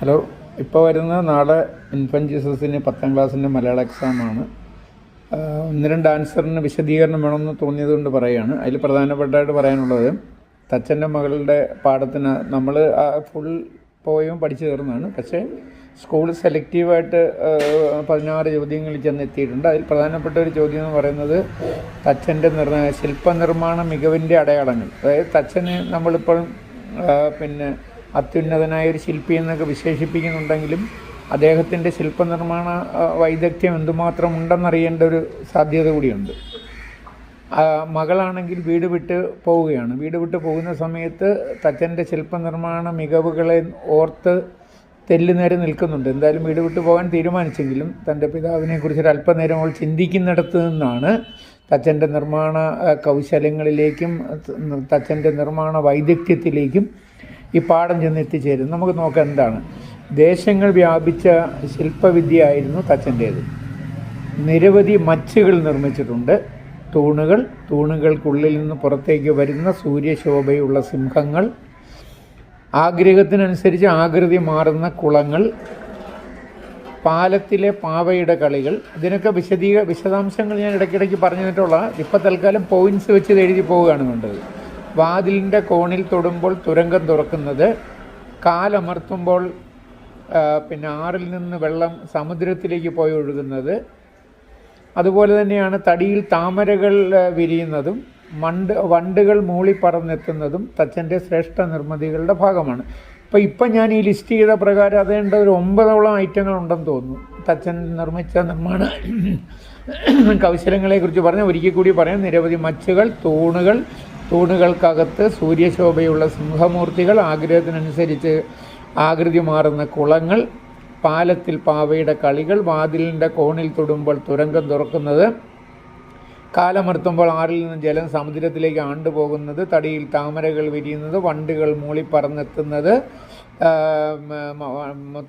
Hello, ഇപ്പോൾ വരുന്ന നാളെ ഇൻഫൻറ്റ് ജീസസിന് 10ാം ക്ലാസ്സിൻ്റെ മലയാള എക്സാമാണ്. ഒന്ന് രണ്ട് ആൻസറിന് വിശദീകരണം വേണമെന്ന് തോന്നിയതുകൊണ്ട് പറയുകയാണ്. അതിൽ പ്രധാനപ്പെട്ടായിട്ട് പറയാനുള്ളത്, തച്ചൻ്റെ മകളുടെ പാഠത്തിന് നമ്മൾ ഫുൾ പോയും പഠിച്ചു തീർന്നതാണ്. പക്ഷേ സ്കൂൾ സെലക്റ്റീവായിട്ട് 16 ചോദ്യങ്ങളിൽ ചെന്നെത്തിയിട്ടുണ്ട്. അതിൽ പ്രധാനപ്പെട്ട ഒരു ചോദ്യം എന്ന് പറയുന്നത് തച്ചൻ്റെ ശില്പനിർമ്മാണ മികവിൻ്റെ അടയാളങ്ങൾ. അതായത് തച്ചന് നമ്മളിപ്പോൾ അത്യുന്നതനായ ഒരു ശില്പി എന്നൊക്കെ വിശേഷിപ്പിക്കുന്നുണ്ടെങ്കിലും അദ്ദേഹത്തിൻ്റെ ശില്പനിർമ്മാണ വൈദഗ്ധ്യം എന്തുമാത്രം ഉണ്ടെന്നറിയേണ്ട ഒരു സാധ്യത കൂടിയുണ്ട്. മകളാണെങ്കിൽ വീട് വിട്ട് പോവുകയാണ്. വീട് വിട്ട് പോകുന്ന സമയത്ത് തച്ചൻ്റെ ശില്പനിർമ്മാണ മികവുകളെ ഓർത്ത് തെല്ലുനേരെ നിൽക്കുന്നുണ്ട്. എന്തായാലും വീട് വിട്ട് പോകാൻ തീരുമാനിച്ചെങ്കിലും തൻ്റെ പിതാവിനെക്കുറിച്ചൊരു അല്പനേരം അവൾ ചിന്തിക്കുന്നിടത്ത് നിന്നാണ് തച്ചൻ്റെ നിർമ്മാണ കൗശലങ്ങളിലേക്കും തച്ചൻ്റെ നിർമ്മാണ വൈദഗ്ധ്യത്തിലേക്കും ഈ പാഠം ചെന്ന് എത്തിച്ചേരുന്നു. നമുക്ക് നോക്കാം എന്താണ്. ദേശങ്ങൾ വ്യാപിച്ച ശില്പവിദ്യ ആയിരുന്നു തച്ചൻ്റേത്. നിരവധി മച്ചുകൾ നിർമ്മിച്ചിട്ടുണ്ട്. തൂണുകൾക്കുള്ളിൽ നിന്ന് പുറത്തേക്ക് വരുന്ന സൂര്യശോഭയുള്ള സിംഹങ്ങൾ, ആഗ്രഹത്തിനനുസരിച്ച് ആകൃതി മാറുന്ന കുളങ്ങൾ, പാലത്തിലെ പാവയുടെ കളികൾ. ഇതിനൊക്കെ വിശദാംശങ്ങൾ ഞാൻ ഇടയ്ക്കിടയ്ക്ക് പറഞ്ഞു തന്നിട്ടുള്ള, ഇപ്പോൾ തൽക്കാലം പോയിൻറ്റ്സ് വെച്ച് എഴുതി പോവുകയാണ് വേണ്ടത്. വാതിലിൻ്റെ കോണിൽ തൊടുമ്പോൾ തുരങ്കം തുറക്കുന്നത്, കാലമർത്തുമ്പോൾ ആറിൽ നിന്ന് വെള്ളം സമുദ്രത്തിലേക്ക് പോയി ഒഴുകുന്നത്, അതുപോലെ തന്നെയാണ് തടിയിൽ താമരകൾ വിരിയുന്നതും വണ്ടുകൾ മൂളിപ്പറന്നെത്തുന്നതും തച്ചൻ്റെ ശ്രേഷ്ഠ നിർമ്മിതികളുടെ ഭാഗമാണ്. ഇപ്പം ഞാൻ ഈ ലിസ്റ്റ് ചെയ്ത പ്രകാരം അതേണ്ട ഒരു 9ഓളം ഐറ്റങ്ങളുണ്ടെന്ന് തോന്നുന്നു. തച്ചൻ നിർമ്മിച്ച നിർമ്മാണ കൗശലങ്ങളെക്കുറിച്ച് പറഞ്ഞ ഒരിക്കൽ കൂടി പറയാം. നിരവധി മച്ചുകൾ, തൂണുകൾക്കകത്ത് സൂര്യശോഭയുള്ള സിംഹമൂർത്തികൾ, ആഗ്രഹത്തിനനുസരിച്ച് ആകൃതി മാറുന്ന കുളങ്ങൾ, പാലത്തിൽ പാവയുടെ കളികൾ, വാതിലിൻ്റെ കോണിൽ തൊടുമ്പോൾ തുരങ്കം തുറക്കുന്നത്, കാലമർത്തുമ്പോൾ ആറിൽ നിന്ന് ജലം സമുദ്രത്തിലേക്ക് ആണ്ടുപോകുന്നത്, തടിയിൽ താമരകൾ വിരിയുന്നത്, വണ്ടുകൾ മൂളിപ്പറന്നെത്തുന്നത്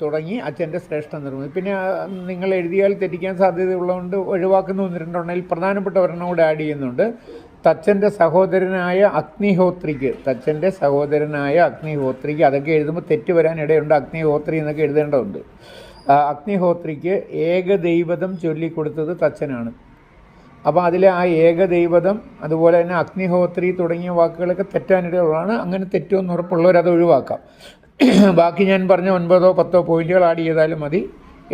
തുടങ്ങി അച്ഛൻ്റെ ശ്രേഷ്ഠ നിർമ്മിതി. പിന്നെ നിങ്ങൾ എഴുതിയാൽ തെറ്റിക്കാൻ സാധ്യതയുള്ളതുകൊണ്ട് ഒഴിവാക്കുന്ന 1-2 പ്രധാനപ്പെട്ട ഒരെണ്ണം കൂടെ ആഡ് ചെയ്യുന്നുണ്ട്. തച്ചൻ്റെ സഹോദരനായ അഗ്നിഹോത്രിക്ക്, അതൊക്കെ എഴുതുമ്പോൾ തെറ്റ് വരാൻ ഇടയുണ്ട്. അഗ്നിഹോത്രി എന്നൊക്കെ എഴുതേണ്ടതുണ്ട്. അഗ്നിഹോത്രിക്ക് ഏകദൈവതം ചൊല്ലിക്കൊടുത്തത് തച്ചനാണ്. അപ്പോൾ അതിലെ ആ ഏകദൈവതം, അതുപോലെ തന്നെ അഗ്നിഹോത്രി തുടങ്ങിയ വാക്കുകളൊക്കെ തെറ്റാനിടയുള്ളതാണ്. അങ്ങനെ തെറ്റുമെന്ന് ഉറപ്പുള്ളവരത് ഒഴിവാക്കാം. ബാക്കി ഞാൻ പറഞ്ഞ 9-10 പോയിൻറ്റുകൾ ആഡ് ചെയ്താലും മതി.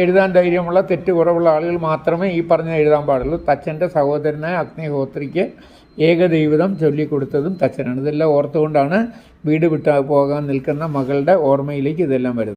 എഴുതാൻ ധൈര്യമുള്ള, തെറ്റ് കുറവുള്ള ആളുകൾ മാത്രമേ ഈ പറഞ്ഞ എഴുതാൻ പാടുള്ളൂ. തച്ചൻ്റെ സഹോദരനായ അഗ്നിഹോത്രിക്ക് ഏകദൈവതം ചൊല്ലിക്കൊടുത്തതും തച്ചനാണ്. ഇതെല്ലാം ഓർത്തുകൊണ്ടാണ് വീട് വിട്ട് പോകാൻ നിൽക്കുന്ന മകളുടെ ഓർമ്മയിലേക്ക് ഇതെല്ലാം വരുന്നത്.